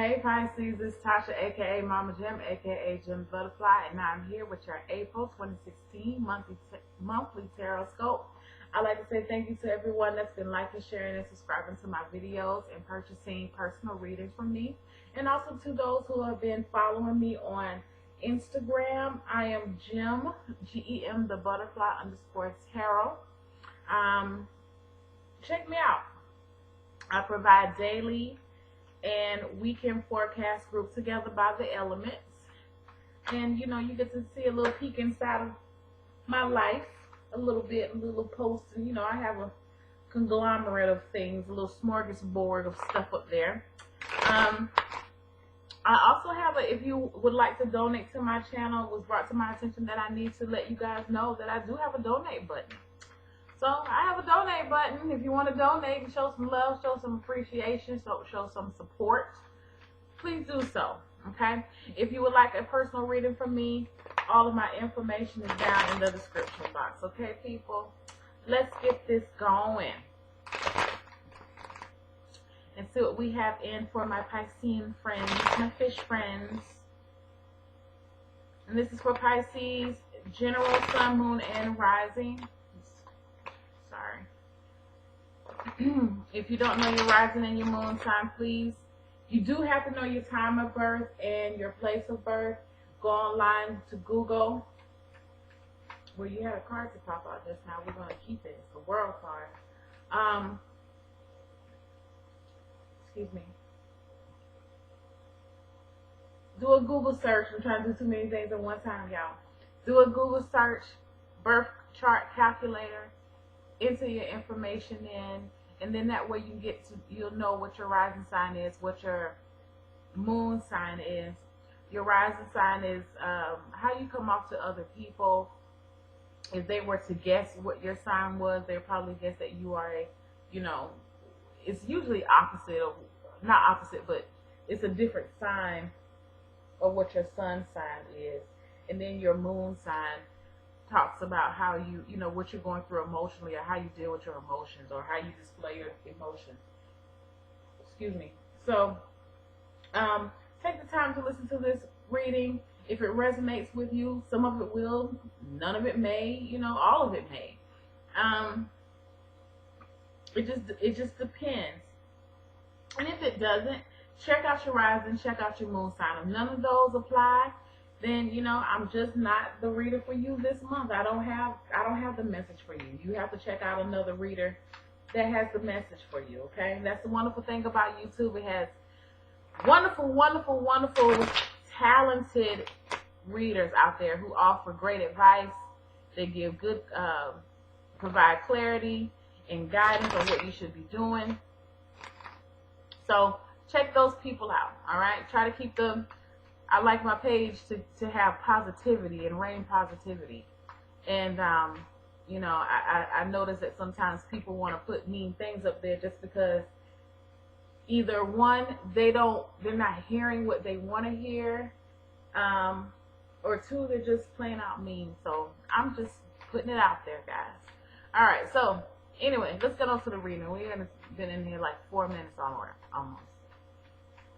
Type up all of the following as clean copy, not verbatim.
Hey Pisces, it's Tasha, aka Mama Jim, aka Jim Butterfly, and I'm here with your April 2016 monthly Tarotscope. I'd like to say thank you to everyone that's been liking, sharing, and subscribing to my videos and purchasing personal readings from me. And also to those who have been following me on Instagram. I am Jim, Gem, the Butterfly _ Tarot. Check me out. I provide daily and weekend forecast grouped together by the elements. And you know, you get to see a little peek inside of my life a little bit, a little post. And you know, I have a conglomerate of things, a little smorgasbord of stuff up there. I also have if you would like to donate to my channel, it was brought to my attention that I need to let you guys know that I do have a donate button. So I have a donate button. If you want to donate and show some love, show some appreciation, show some support, please do so, okay? If you would like a personal reading from me, all of my information is down in the description box, okay, people? Let's get this going and see what we have in for my Piscean friends, my fish friends. And this is for Pisces, general, sun, moon, and rising. If you don't know your rising and your moon sign, please, you do have to know your time of birth and your place of birth. Go online to Google. Well, you had a card to pop out just now. We're going to keep it. It's a world card. Excuse me. Do a Google search. I'm trying to do too many things at one time, y'all. Do a Google search, birth chart calculator. Enter your information in, and then that way you'll know what your rising sign is, what your moon sign is. Your rising sign is how you come off to other people. If they were to guess what your sign was, they'd probably guess that you are it's usually opposite, or not opposite, but it's a different sign of what your sun sign is. And then your moon sign talks about how what you're going through emotionally, or how you deal with your emotions, or how you display your emotions. Excuse me. So take the time to listen to this reading. If it resonates with you, some of it will, none of it may, all of it may. It just depends. And if it doesn't, check out your rising, check out your moon sign. If none of those apply, then I'm just not the reader for you this month. I don't have the message for you. You have to check out another reader that has the message for you, okay? That's the wonderful thing about YouTube. It has wonderful, wonderful, wonderful, talented readers out there who offer great advice. They give good, provide clarity and guidance on what you should be doing. So check those people out, all right? Try to keep them. I like my page to have positivity and rain positivity. And, I notice that sometimes people want to put mean things up there just because either one, they're not hearing what they want to hear, or two, they're just plain out mean. So I'm just putting it out there, guys. All right. So anyway, let's get on to the reading. We've been in here like 4 minutes almost.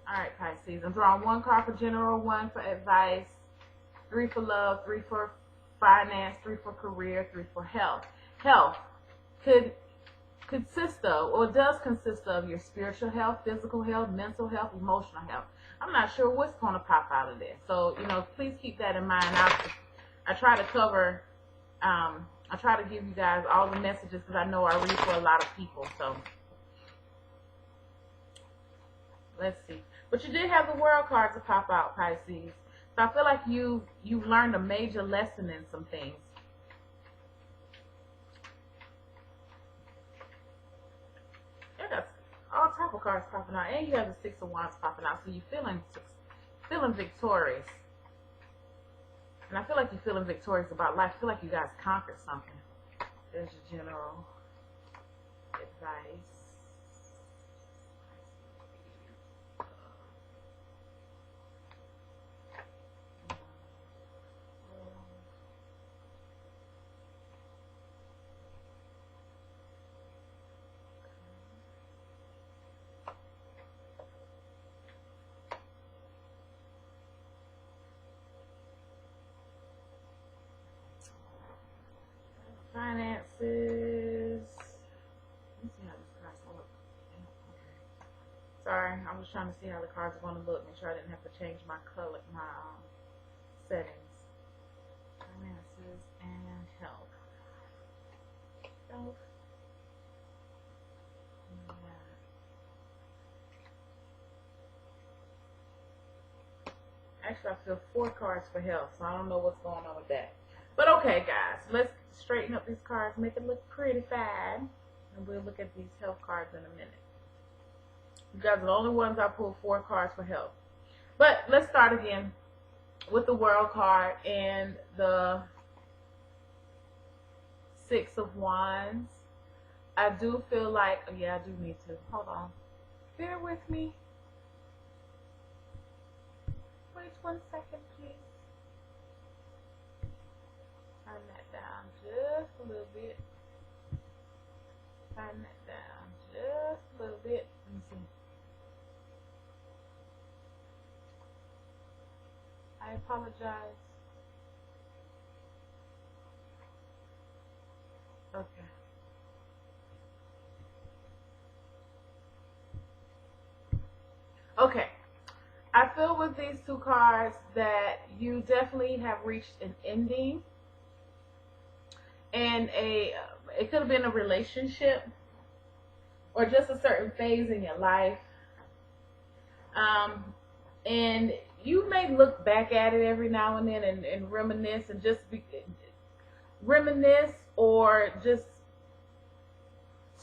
All right, Pisces. I'm drawing one card for general, one for advice, 3 for love, 3 for finance, 3 for career, 3 for health. Health could consist of, or does consist of, your spiritual health, physical health, mental health, emotional health. I'm not sure what's going to pop out of this. So, please keep that in mind. I try to cover, I try to give you guys all the messages because I know I read for a lot of people. So, let's see. But you did have the world card to pop out, Pisces. So I feel like you've learned a major lesson in some things. You got all type of cards popping out, and you have the 6 of Wands popping out. So you're feeling victorious. And I feel like you're feeling victorious about life. I feel like you guys conquered something. There's your general advice. sorry. I was trying to see how the cards are going to look. Make sure I didn't have to change my color, my settings. Finances and health. Health. Actually, I feel 4 cards for health, so I don't know what's going on with that. But okay, guys, let's straighten up these cards, make it look pretty fine, and we'll look at these health cards in a minute. You guys are the only ones I pulled 4 cards for health. But let's start again with the World card and the 6 of Wands. I do feel like, oh yeah, I do need to. Hold on. Bear with me. Wait 1 second, please. Turn that down just a little bit. Turn that down just a little bit. Let me see. I apologize. Okay. Okay. I feel with these 2 cards that you definitely have reached an ending, and it could have been a relationship or just a certain phase in your life, and you may look back at it every now and then and reminisce and just reminisce, or just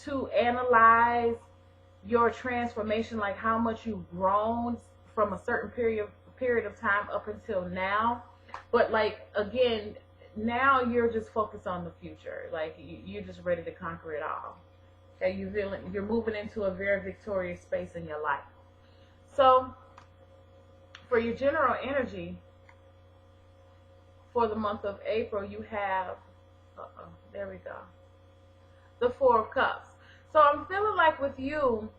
to analyze your transformation, like how much you've grown from a certain period of time up until now. But like, again, now you're just focused on the future. Like you're just ready to conquer it all. Okay, you're moving into a very victorious space in your life. So for your general energy for the month of April, you have there we go, the 4 of Cups. So I'm feeling like with you,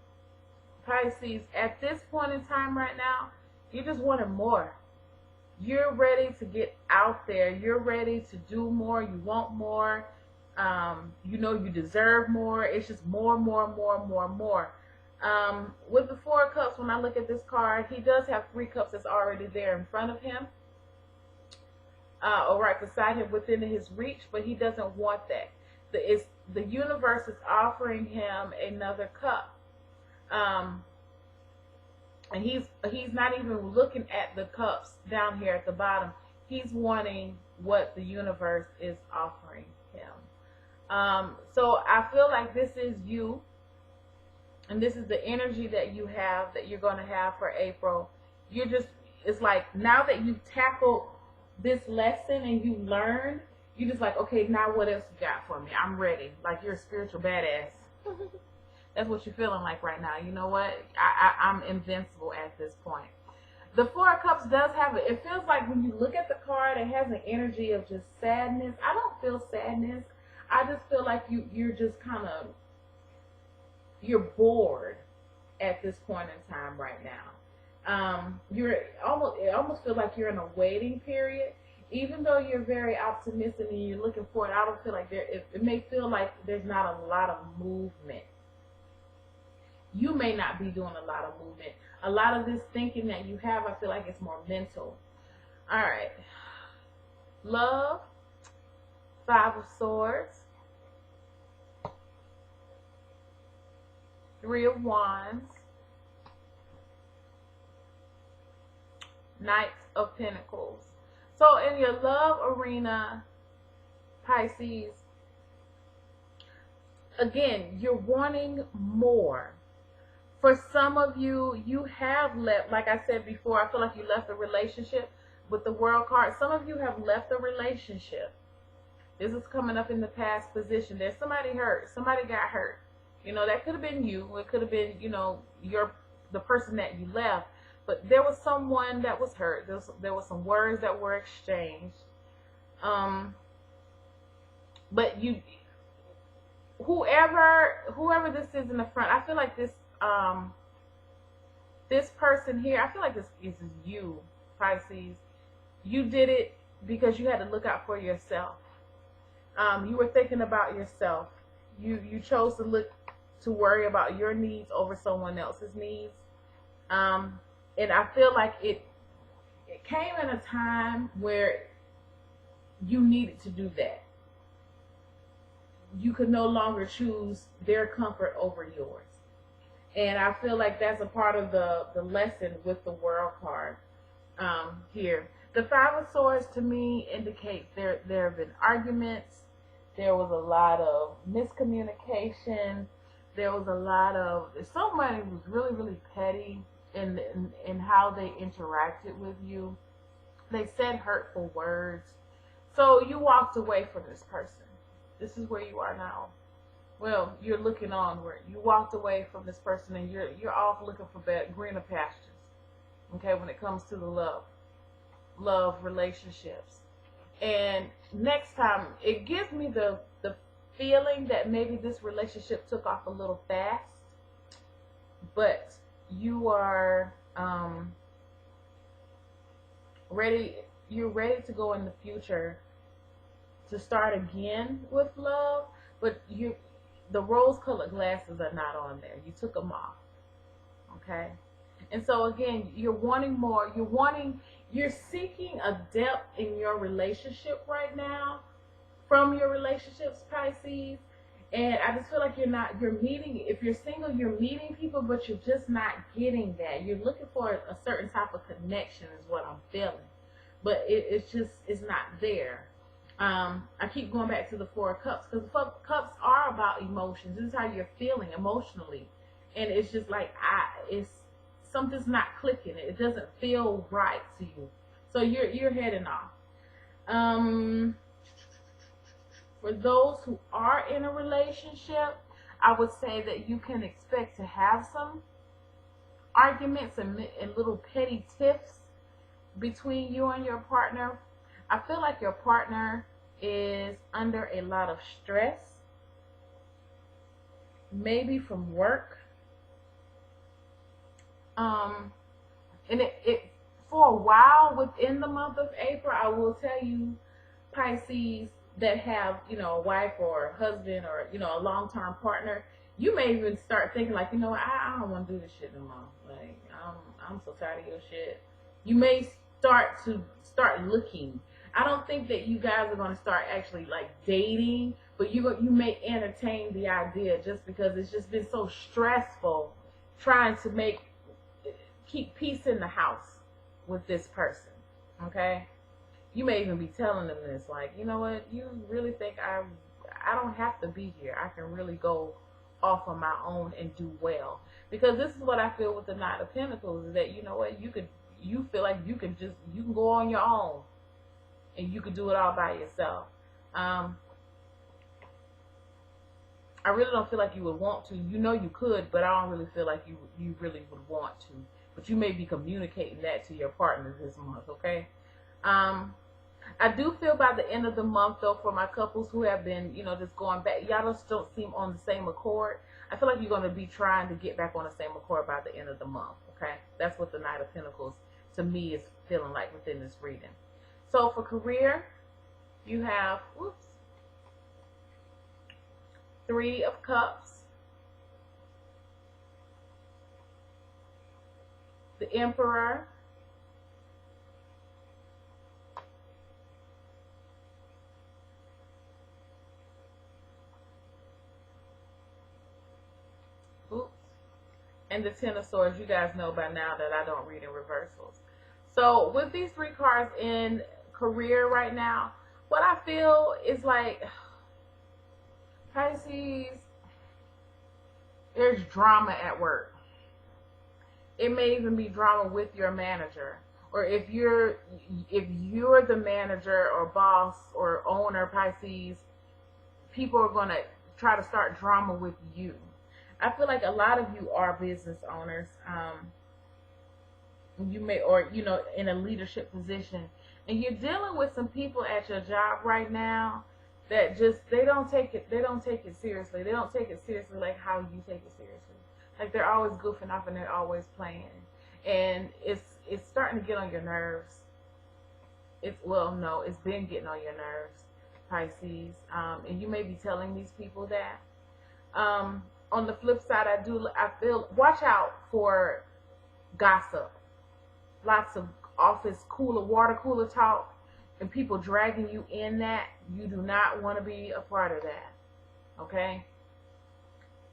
Pisces, at this point in time right now, you just wanted more. You're ready to get out there. You're ready to do more. You want more. You know you deserve more. It's just more. With the 4 of Cups, when I look at this card, he does have 3 cups that's already there in front of him, or right beside him, within his reach, but he doesn't want that. The universe is offering him another cup. And he's not even looking at the cups down here at the bottom. He's wanting what the universe is offering him. So I feel like this is you, and this is the energy that you have, that you're going to have for April. It's like, now that you've tackled this lesson and you learned, you're just like, okay, now what else you got for me? I'm ready. Like, you're a spiritual badass. That's what you're feeling like right now. You know what? I'm invincible at this point. The 4 of Cups does have it. It feels like when you look at the card, it has an energy of just sadness. I don't feel sadness. I just feel like you're just kind of, you're bored at this point in time right now. It almost feels like you're in a waiting period. Even though you're very optimistic and you're looking forward, I don't feel like it may feel like there's not a lot of movement. You may not be doing a lot of movement. A lot of this thinking that you have, I feel like it's more mental. All right. Love, 5 of Swords, 3 of Wands, Knight of Pentacles. So in your love arena, Pisces, again, you're wanting more. For some of you, you have left, like I said before, I feel like you left a relationship with the World card. Some of you have left a relationship. This is coming up in the past position. There's somebody hurt. Somebody got hurt. You know, that could have been you. It could have been, you know, the person that you left. But there was someone that was hurt. There was some words that were exchanged. But whoever this is in the front, I feel like this person here, I feel like this is you, Pisces. You did it because you had to look out for yourself. You were thinking about yourself. You chose to worry about your needs over someone else's needs. And I feel like it came in a time where you needed to do that. You could no longer choose their comfort over yours. And I feel like that's a part of the lesson with the World card here. The Five of Swords to me indicates there have been arguments. There was a lot of miscommunication. There was a lot of, somebody was really, really petty in how they interacted with you. They said hurtful words. So you walked away from this person. This is where you are now. Well, you're looking onward. You walked away from this person and you're off looking for greener pastures. Okay, when it comes to the love relationships. And next time, it gives me the feeling that maybe this relationship took off a little fast, but you are ready. You're ready to go in the future to start again with love, but the rose-colored glasses are not on there. You took them off. Okay, and so again, you're wanting more. You're seeking a depth in your relationship right now from your relationships, Pisces. And I just feel like you're meeting, if you're single, you're meeting people, but you're just not getting that. You're looking for a certain type of connection is what I'm feeling. But it's not there. I keep going back to the Four of Cups, because the Four of Cups are about emotions. This is how you're feeling emotionally. And it's just like, something's not clicking. It doesn't feel right to you. So you're heading off. For those who are in a relationship, I would say that you can expect to have some arguments and little petty tiffs between you and your partner. I feel like your partner is under a lot of stress, maybe from work. And it for a while within the month of April, I will tell you, Pisces that have, a wife or a husband or, a long-term partner, you may even start thinking like, I don't want to do this shit no more. Like, I'm so tired of your shit. You may start looking. I don't think that you guys are going to start actually like dating, but you may entertain the idea just because it's just been so stressful trying to keep peace in the house with this person. Okay? You may even be telling them this, like, you know what, you really think I don't have to be here. I can really go off on my own and do well. Because this is what I feel with the Knight of Pentacles, is that, you know what, you feel like you can go on your own and you could do it all by yourself. I really don't feel like you would want to. You could, but I don't really feel like you really would want to. But you may be communicating that to your partner this month, okay? I do feel by the end of the month, though, for my couples who have been, just going back, y'all just don't seem on the same accord. I feel like you're going to be trying to get back on the same accord by the end of the month, okay? That's what the Knight of Pentacles, to me, is feeling like within this reading. So for career, you have, Three of Cups, the Emperor, and the Ten of Swords. You guys know by now that I don't read in reversals. So with these three cards in career right now, what I feel is like, Pisces, there's drama at work. It may even be drama with your manager, or if you're the manager or boss or owner, Pisces, people are going to try to start drama with you. I feel like a lot of you are business owners. You may, or in a leadership position, and you're dealing with some people at your job right now that they don't take it seriously. They don't take it seriously like how you take it seriously. Like they're always goofing off and they're always playing, and it's starting to get on your nerves. It's been getting on your nerves, Pisces, and you may be telling these people that. On the flip side, I feel, watch out for gossip, lots of office cooler, water cooler talk, and people dragging you in that. You do not want to be a part of that. Okay?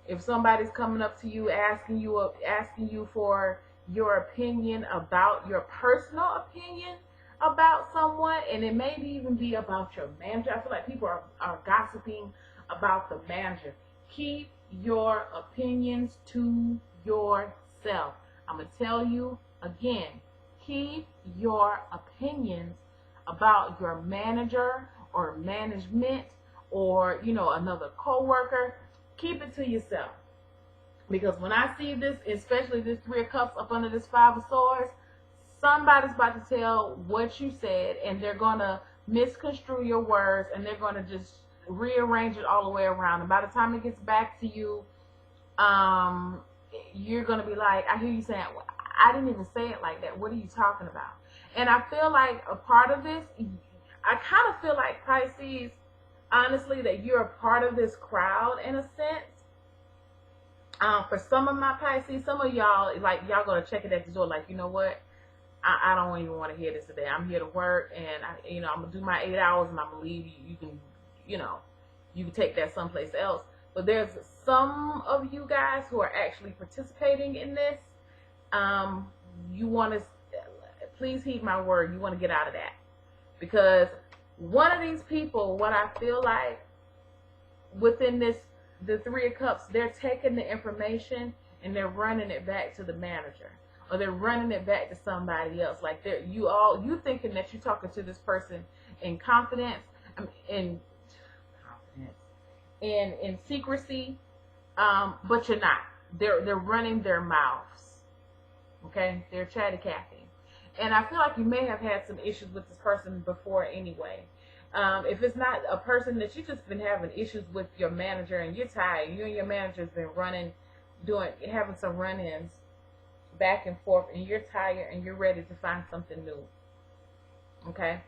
If somebody's coming up to you asking you for your opinion about your personal opinion about someone, and it may even be about your manager. I feel like people are gossiping about the manager. Keep your opinions to yourself. I'm going to tell you again, keep your opinions about your manager or management or, you know, another coworker. Keep it to yourself. Because when I see this, especially this Three of Cups up under this Five of Swords, somebody's about to tell what you said, and they're going to misconstrue your words, and they're going to just rearrange it all the way around. And by the time it gets back to you, you're going to be like, I hear you saying, well, I didn't even say it like that. What are you talking about? And I feel like a part of this, I kind of feel like, Pisces, honestly, that you're a part of this crowd in a sense. For some of my Pisces, some of y'all, like, y'all going to check it at the door, like, you know what? I don't even want to hear this today. I'm here to work, and I'm going to do my 8 hours, and I'm going to leave. You can, you can take that someplace else. But there's some of you guys who are actually participating in this. You want to, please heed my word, you want to get out of that. Because one of these people, what I feel like within this, the Three of Cups, they're taking the information and they're running it back to the manager, or they're running it back to somebody else. Like you thinking that you're talking to this person in confidence, in secrecy, but you're not. They're running their mouths. Okay, they're chatty Cathy, and I feel like you may have had some issues with this person before anyway. If it's not a person that you just been having issues with your manager and you're tired, you and your manager's been having some run-ins back and forth, and you're tired and you're ready to find something new. Okay.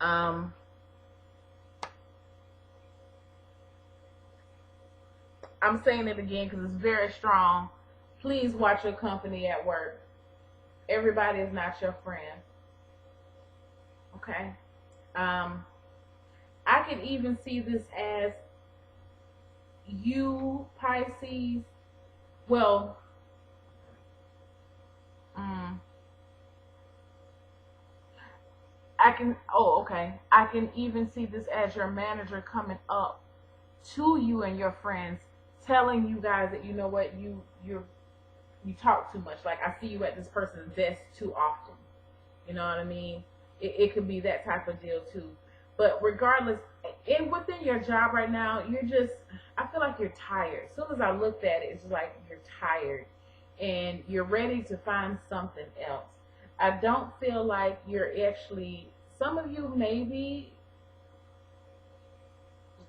I'm saying it again because it's very strong. Please watch your company at work. Everybody is not your friend. Okay. I could even see this as you, Pisces. Well, I can even see this as your manager coming up to you and your friends, telling you guys that, you know what, you talk too much. Like, I see you at this person's desk too often. You know what I mean? It could be that type of deal too. But regardless, within your job right now, I feel like you're tired. As soon as I looked at it, it's just like you're tired and you're ready to find something else. I don't feel like you're actually, some of you may be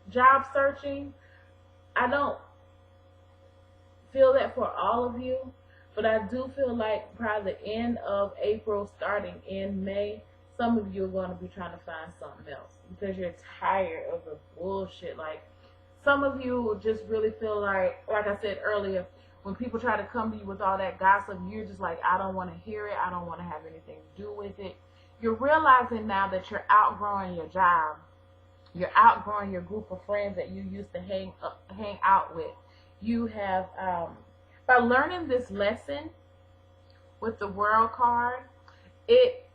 job searching. I don't feel that for all of you, but I do feel like probably the end of April, starting in May, some of you are going to be trying to find something else because you're tired of the bullshit. Like, some of you just really feel like I said earlier, when people try to come to you with all that gossip, you're just like, I don't want to hear it. I don't want to have anything to do with it. You're realizing now that you're outgrowing your job. You're outgrowing your group of friends that you used to hang out with. You have, by learning this lesson with the World card, it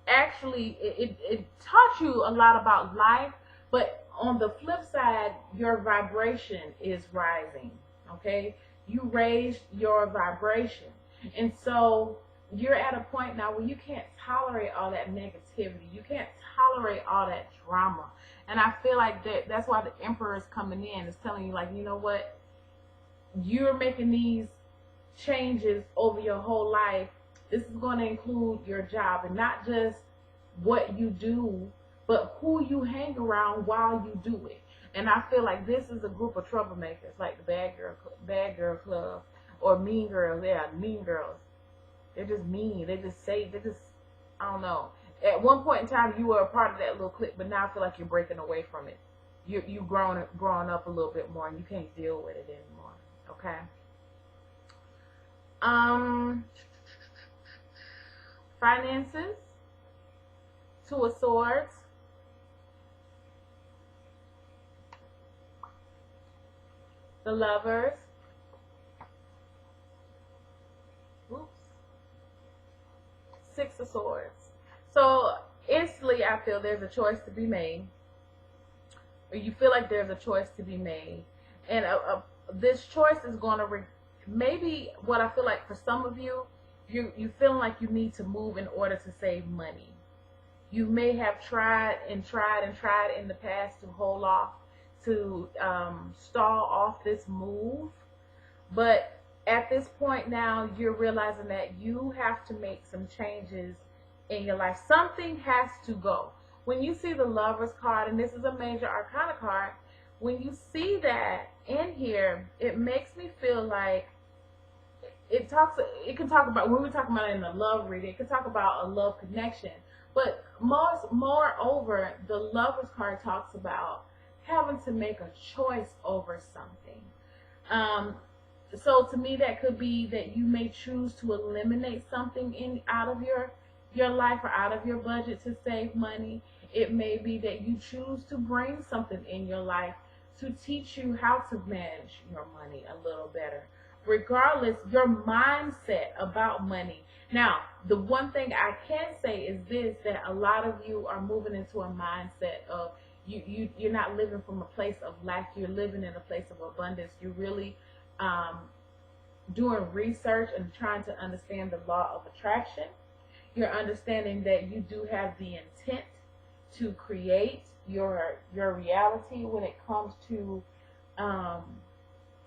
actually, it taught you a lot about life, but on the flip side, your vibration is rising, okay? You raised your vibration. And so you're at a point now where you can't tolerate all that negativity. You can't tolerate all that drama. And I feel like that's why the Emperor is coming in, is telling you, like, you know what? You're making these changes over your whole life. This is going to include your job, and not just what you do, but who you hang around while you do it. And I feel like this is a group of troublemakers, like the Bad Girl Club, or Mean Girls. Yeah, Mean Girls. They're just mean. I don't know. At one point in time, you were a part of that little clique, but now I feel like you're breaking away from it. You've grown up a little bit more, and you can't deal with it anymore. Okay. finances, Two of Swords, the Lovers, oops, Six of Swords. So instantly I feel there's a choice to be made, or you feel like there's a choice to be made, and this choice is going to maybe what I feel like for some of you, you feeling like you need to move in order to save money. You may have tried and tried and tried in the past to hold off, to stall off this move, but at this point now you're realizing that you have to make some changes in your life. Something has to go. When you see the Lovers card, and this is a major arcana card, when you see that in here, it makes me feel like it can talk about, when we're talking about it in a love reading, it can talk about a love connection. But moreover, the Lovers card talks about having to make a choice over something. So to me, that could be that you may choose to eliminate something out of your life or out of your budget to save money. It may be that you choose to bring something in your life to teach you how to manage your money a little better. Regardless, your mindset about money. Now, the one thing I can say is this, that a lot of you are moving into a mindset of you're not living from a place of lack. You're living in a place of abundance. You're really doing research and trying to understand the law of attraction. You're understanding that you do have the intent to create your reality when it comes to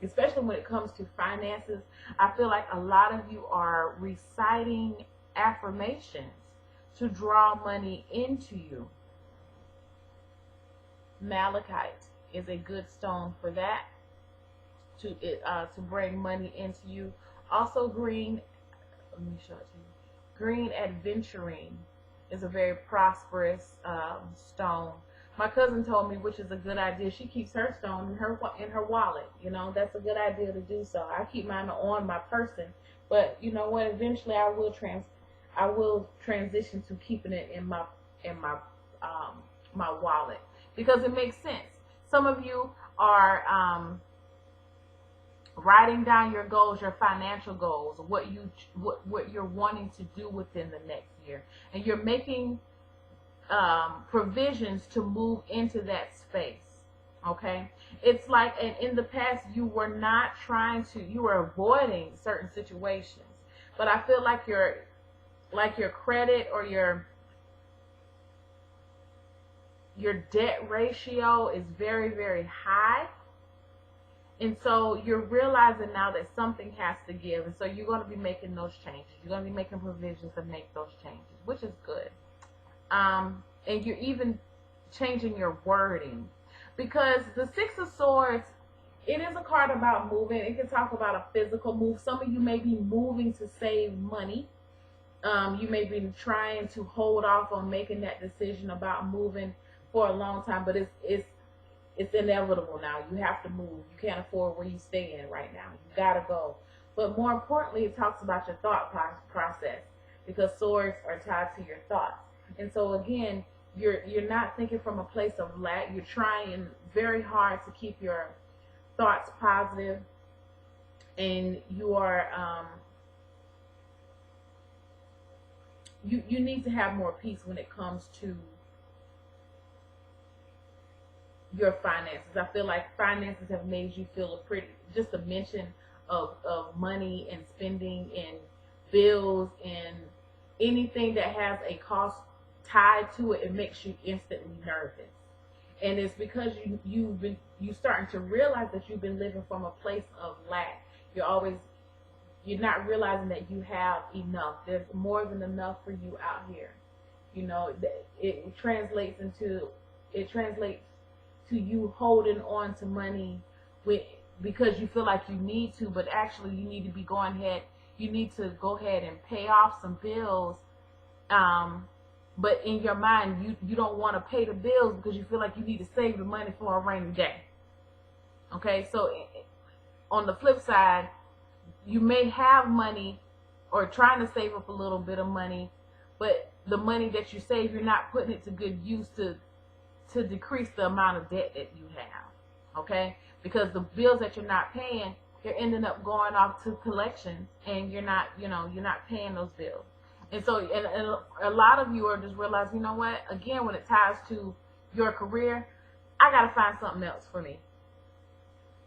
especially when it comes to finances. I feel like a lot of you are reciting affirmations to draw money into you. Malachite is a good stone for that, to bring money into you. Also green, let me show it to you. Green adventurine is a very prosperous stone. My cousin told me, which is a good idea. She keeps her stone in her wallet. You know, that's a good idea to do so. I keep mine on my person, but you know what? Eventually, I will transition to keeping it in my my wallet, because it makes sense. Some of you are writing down your goals, your financial goals, what you're wanting to do within the next year, and you're making provisions to move into that space. Okay, it's like, and in the past you were not you were avoiding certain situations, but I feel like your credit or your debt ratio is very, very high. And so you're realizing now that something has to give. And so you're going to be making those changes. You're going to be making provisions to make those changes, which is good. And you're even changing your wording. Because the Six of Swords, it is a card about moving. It can talk about a physical move. Some of you may be moving to save money. You may be trying to hold off on making that decision about moving for a long time. But it's inevitable now. You have to move. You can't afford where you stay in right now. You gotta go. But more importantly, it talks about your thought process, because swords are tied to your thoughts. And so again, you're not thinking from a place of lack. You're trying very hard to keep your thoughts positive, and you are you need to have more peace when it comes to your finances. I feel like finances have made you feel just a mention of money and spending and bills and anything that has a cost tied to it, it makes you instantly nervous. And it's because you starting to realize that you've been living from a place of lack. You're not realizing that you have enough. There's more than enough for you out here. You know, it translates to you holding on to money because you feel like you need to, but actually you need to be going ahead. You need to go ahead and pay off some bills. But in your mind, you don't want to pay the bills because you feel like you need to save the money for a rainy day. Okay, so on the flip side, you may have money or trying to save up a little bit of money, but the money that you save, you're not putting it to good use to decrease the amount of debt that you have, okay? Because the bills that you're not paying, they're ending up going off to collections, and you're not, you're not paying those bills. And so, and a lot of you are just realizing, you know what? Again, when it ties to your career, I got to find something else for me.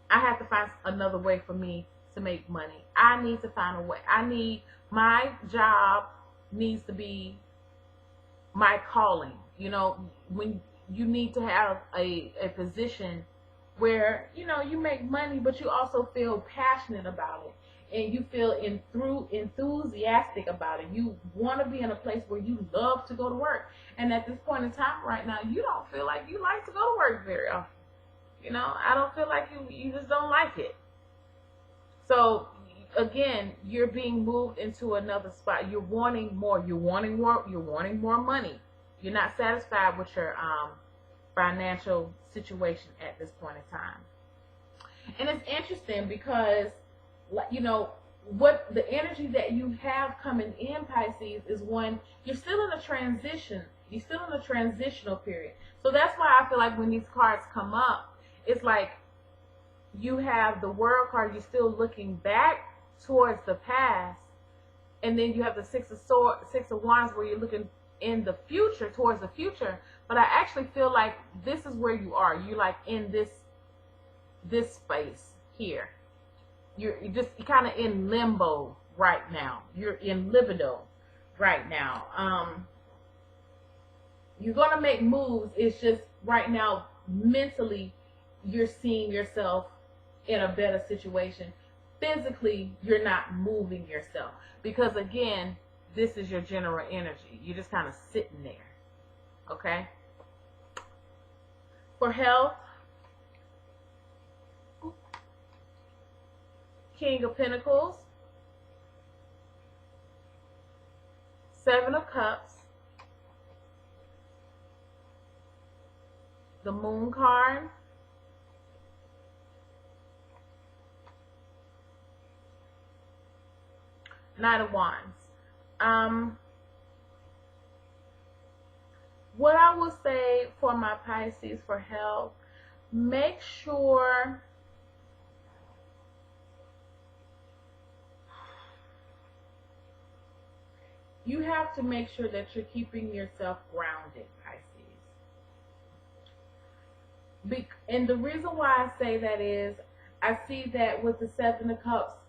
I have to find another way for me to make money. I need to find a way. My job needs to be my calling. When you need to have a position where, you make money, but you also feel passionate about it. And you feel enthusiastic about it. You want to be in a place where you love to go to work. And at this point in time right now, you don't feel like you like to go to work very often. I don't feel like you just don't like it. So again, you're being moved into another spot. You're wanting more. You're wanting more money. You're not satisfied with your financial situation at this point in time. And it's interesting because, what the energy that you have coming in, Pisces, is when you're still in a transition. You're still in a transitional period. So that's why I feel like when these cards come up, it's like you have the World card. You're still looking back towards the past, and then you have the Six of Wands, where you're looking in the future, towards the future. But I actually feel like this is where you are. You're like in this space here. You're kind of in limbo right now. You're in libido right now. You're going to make moves. It's just right now, mentally, you're seeing yourself in a better situation. Physically, you're not moving yourself. Because, again, this is your general energy. You're just kind of sitting there. Okay? For health, King of Pentacles, Seven of Cups, the Moon card, Knight of Wands. What I will say for my Pisces for health, make sure you have to make sure that you're keeping yourself grounded, Pisces. And the reason why I say that is, I see that with the Seven of Cups,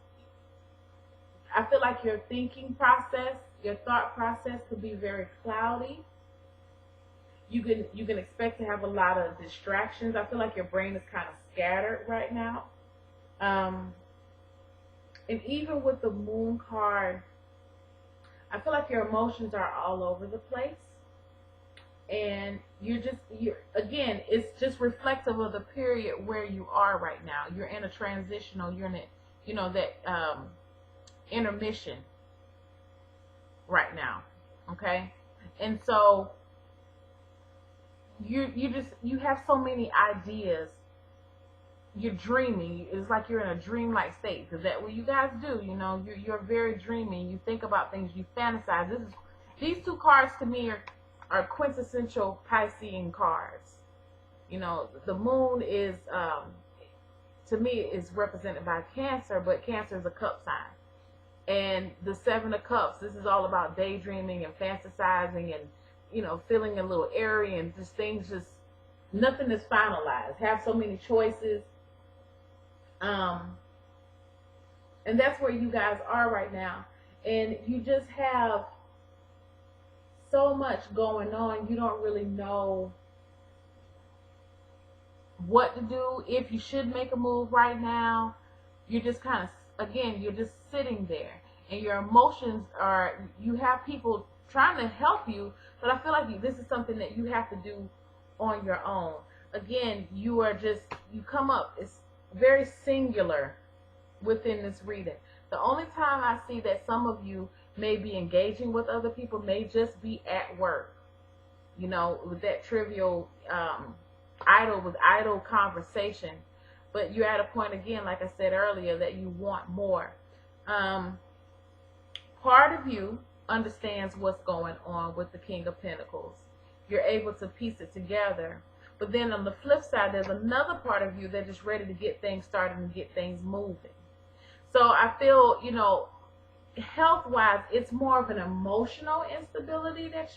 I feel like your thinking process, your thought process could be very cloudy. You can expect to have a lot of distractions. I feel like your brain is kind of scattered right now. And even with the Moon card, I feel like your emotions are all over the place. And again, it's just reflective of the period where you are right now. You're in a transitional, you're in that intermission right now. Okay? And so you have so many ideas. You're dreaming. It's like you're in a dreamlike state, because that's what you guys do. You're very dreamy. You think about things. You fantasize. These two cards to me are quintessential Piscean cards. The Moon is to me is represented by Cancer, but Cancer is a cup sign. And the Seven of Cups, this is all about daydreaming and fantasizing and feeling a little airy, and just things nothing is finalized. Have so many choices. And that's where you guys are right now. And you just have so much going on. You don't really know what to do, if you should make a move right now. You're just kind of, again, you're just sitting there. And your emotions you have people trying to help you, but I feel like this is something that you have to do on your own. Again, you come up, it's very singular within this reading. The only time I see that some of you may be engaging with other people may just be at work, with that trivial, idle conversation. But you're at a point, again, like I said earlier, that you want more. Part of you understands what's going on with the King of Pentacles. You're able to piece it together. But then on the flip side, there's another part of you that is ready to get things started and get things moving. So I feel, you know, health-wise, it's more of an emotional instability that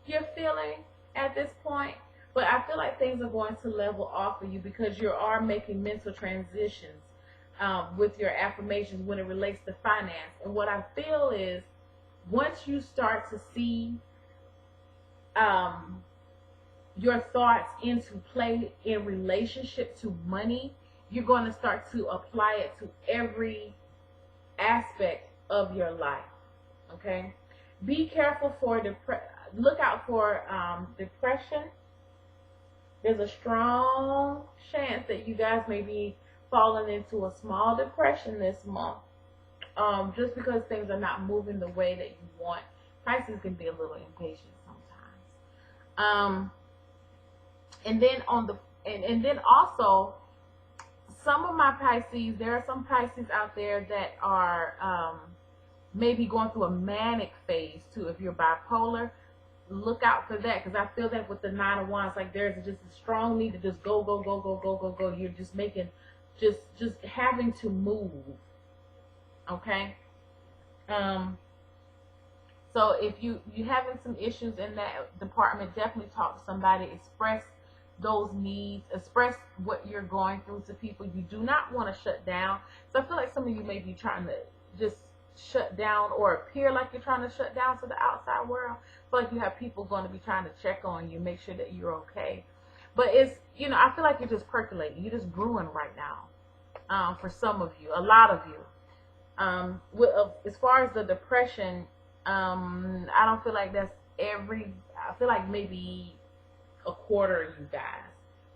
you're feeling at this point. But I feel like things are going to level off for you because you are making mental transitions with your affirmations when it relates to finance. And what I feel is once you start to see your thoughts into play in relationship to money, you're going to start to apply it to every aspect of your life. Okay? Be careful for look out for depression. There's a strong chance that you guys may be falling into a small depression this month, just because things are not moving the way that you want. Pisces can be a little impatient sometimes. And then and then also, some of my Pisces, there are some Pisces out there that are maybe going through a manic phase too. If you're bipolar, look out for that, because I feel that with the Nine of Wands, like there's just a strong need to just go. You're just making, just having to move. Okay. So if you having some issues in that department, definitely talk to somebody. Express those needs. Express what you're going through to people. You do not want to shut down. So I feel like some of you may be trying to just shut down or appear like you're trying to shut down to the outside world. I feel like you have people going to be trying to check on you, make sure that you're okay. But it's, you know, I feel like you're just percolating. You're just brewing right now. For some of you, a lot of you. As far as the depression, I don't feel like that's I feel like maybe a quarter of you guys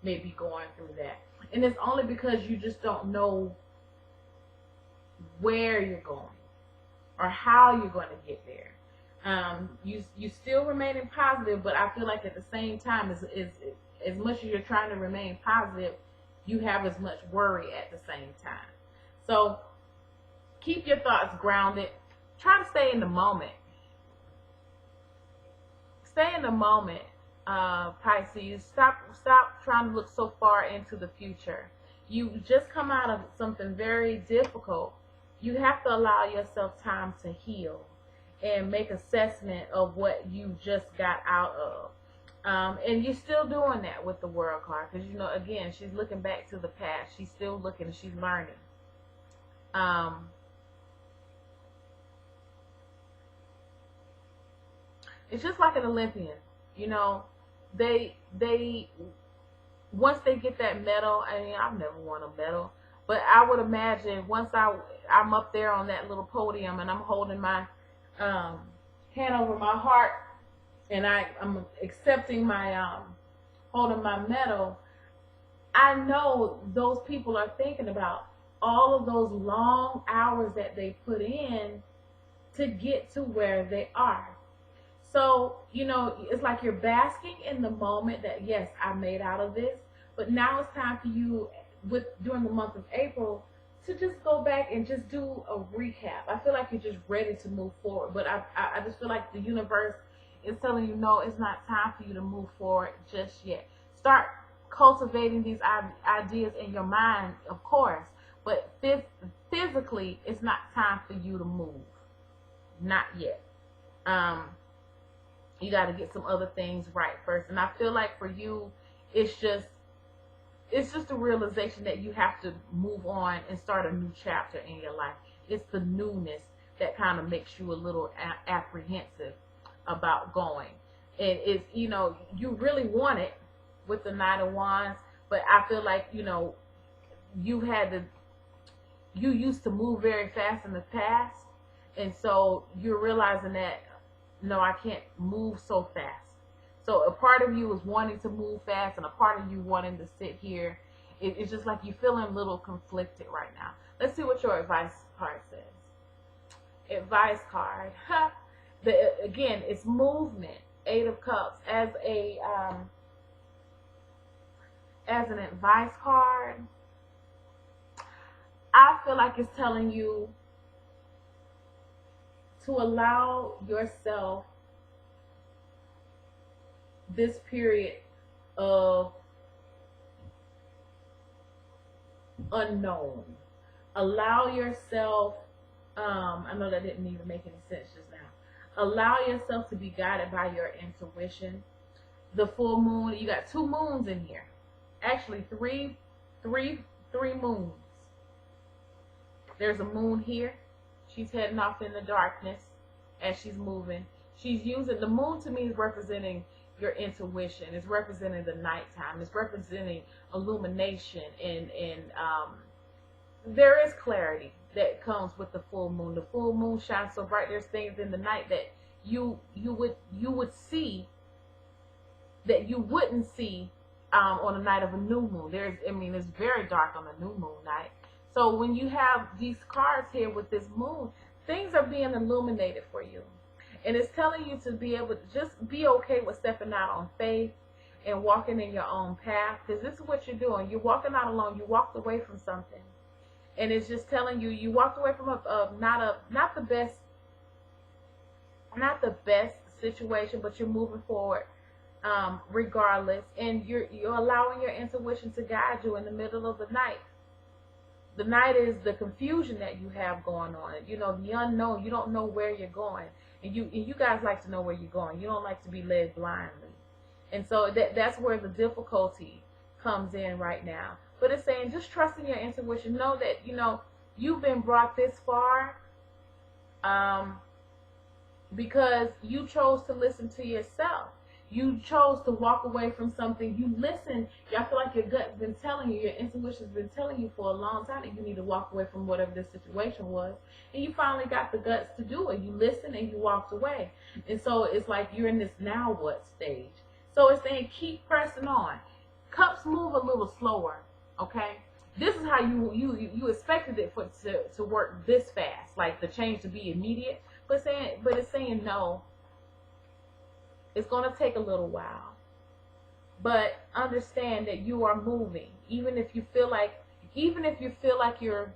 may be going through that. And it's only because you just don't know where you're going or how you're going to get there. You still remaining positive, but I feel like at the same time, as much as you're trying to remain positive, you have as much worry at the same time. So keep your thoughts grounded. Try to stay in the moment. Stay in the moment, Pisces. Stop trying to look so far into the future. You just come out of something very difficult. You have to allow yourself time to heal and make assessment of what you just got out of. And you're still doing that with the World card, because, you know, again, she's looking back to the past. She's still looking and she's learning. It's just like an Olympian, you know, they once they get that medal. I mean, I've never won a medal, but I would imagine once I'm up there on that little podium and I'm holding my hand over my heart and I'm accepting my holding my medal, I know those people are thinking about all of those long hours that they put in to get to where they are. So, you know, it's like you're basking in the moment that, yes, I made out of this, but now it's time for you during the month of April to just go back and just do a recap. I feel like you're just ready to move forward, but I just feel like the universe is telling you, no, it's not time for you to move forward just yet. Start cultivating these ideas in your mind, of course, but physically, it's not time for you to move. Not yet. You got to get some other things right first. And I feel like for you, it's just a realization that you have to move on and start a new chapter in your life. It's the newness that kind of makes you a little apprehensive about going. And it's, you know, you really want it with the Knight of Wands, but I feel like, you know, you used to move very fast in the past. And so you're realizing that, no, I can't move so fast. So a part of you is wanting to move fast and a part of you wanting to sit here. It's just like you're feeling a little conflicted right now. Let's see what your advice card says. Advice card. Again, it's movement. 8 of Cups. As an advice card, I feel like it's telling you to allow yourself this period of unknown. Allow yourself, I know that didn't even make any sense just now. Allow yourself to be guided by your intuition. The full moon, you got 2 moons in here. Actually, three moons. There's a moon here. She's heading off in the darkness as she's moving. She's using, the moon to me is representing your intuition. It's representing the nighttime. It's representing illumination, and there is clarity that comes with the full moon. The full moon shines so bright. There's things in the night that you would see that you wouldn't see on the night of a new moon. It's very dark on a new moon night. So when you have these cards here with this moon, things are being illuminated for you. And it's telling you to be able to just be okay with stepping out on faith and walking in your own path. Because this is what you're doing. You're walking out alone. You walked away from something. And it's just telling you, you walked away from not the best situation, but you're moving forward regardless. And you're allowing your intuition to guide you in the middle of the night. The night is the confusion that you have going on. You know, the unknown. You don't know where you're going. And you guys like to know where you're going. You don't like to be led blindly. And so that's where the difficulty comes in right now. But it's saying just trust in your intuition. Know that, you've been brought this far because you chose to listen to yourself. You chose to walk away from something. You listened. I feel like your gut's been telling you, your intuition's been telling you for a long time that you need to walk away from whatever this situation was. And you finally got the guts to do it. You listened and you walked away. And so it's like you're in this now what stage. So it's saying keep pressing on. Cups move a little slower, okay? This is how you expected it to work this fast, like the change to be immediate. But it's saying no. It's going to take a little while, but understand that you are moving. Even if you feel like you're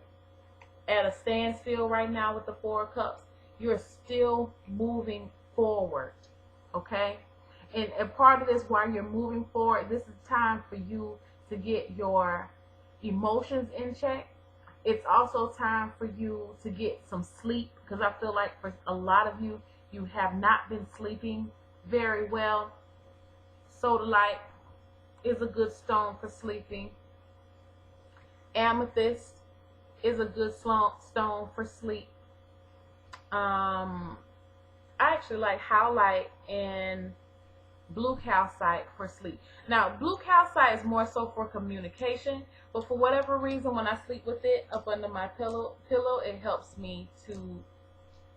at a standstill right now with the 4 of Cups, you're still moving forward, okay? And part of this, while you're moving forward, this is time for you to get your emotions in check. It's also time for you to get some sleep, because I feel like for a lot of you, you have not been sleeping very well. Sodalite is a good stone for sleeping. Amethyst is a good stone for sleep. I actually like howlite and blue calcite for sleep. Now, blue calcite is more so for communication, but for whatever reason, when I sleep with it up under my pillow, it helps me to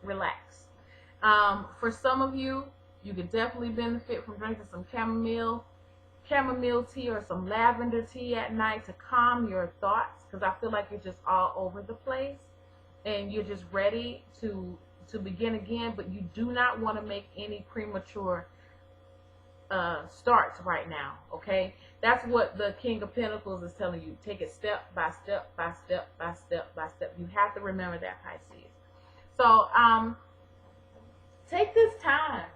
relax. For some of you, you could definitely benefit from drinking some chamomile tea or some lavender tea at night to calm your thoughts, because I feel like you're just all over the place and you're just ready to begin again, but you do not want to make any premature starts right now, okay? That's what the King of Pentacles is telling you. Take it step by step by step by step by step. You have to remember that, Pisces. So take this time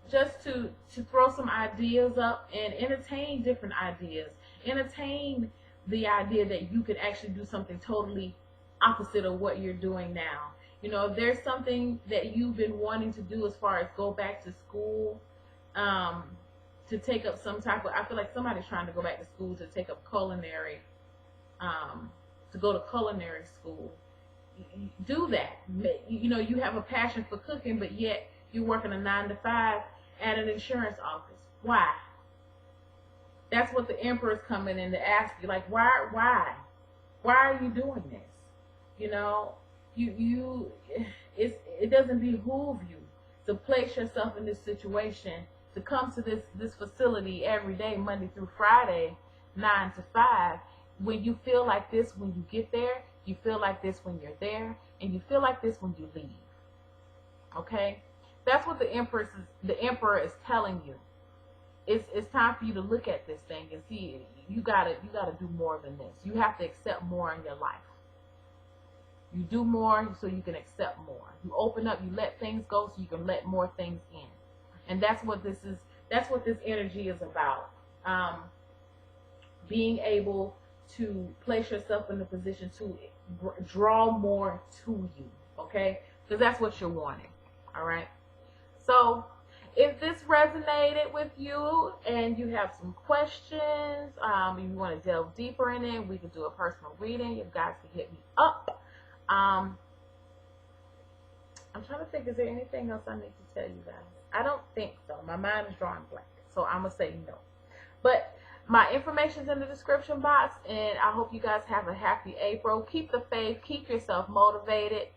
just to throw some ideas up and entertain different ideas. Entertain the idea that you could actually do something totally opposite of what you're doing now. You know, if there's something that you've been wanting to do as far as go back to school, to take up some type of, I feel like somebody's trying to go back to school to take up culinary, to go to culinary school. Do that. You know, you have a passion for cooking, but yet you're working a 9-to-5 at an insurance office. Why? That's what the Emperor's coming in to ask you. Like, why are you doing this? You know, it doesn't behoove you to place yourself in this situation, to come to this facility every day, Monday through Friday, 9 to 5, when you feel like this when you get there, you feel like this when you're there, and you feel like this when you leave. Okay? That's what the Emperor is telling you. It's time for you to look at this thing and see you gotta do more than this. You have to accept more in your life. You do more so you can accept more. You open up, you let things go so you can let more things in. And that's what this is. That's what this energy is about. Being able to place yourself in a position to draw more to you. Okay? Because that's what you're wanting. All right? So, if this resonated with you and you have some questions, you want to delve deeper in it, we can do a personal reading. You guys can hit me up. I'm trying to think, is there anything else I need to tell you guys? I don't think so. My mind is drawing blank, so I'm going to say no. But my information's in the description box, and I hope you guys have a happy April. Keep the faith. Keep yourself motivated.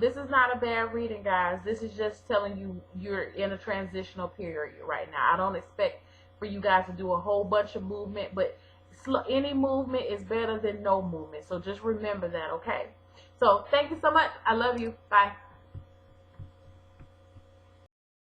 This is not a bad reading, guys. This is just telling you you're in a transitional period right now. I don't expect for you guys to do a whole bunch of movement, but any movement is better than no movement. So just remember that, okay? So thank you so much. I love you. Bye.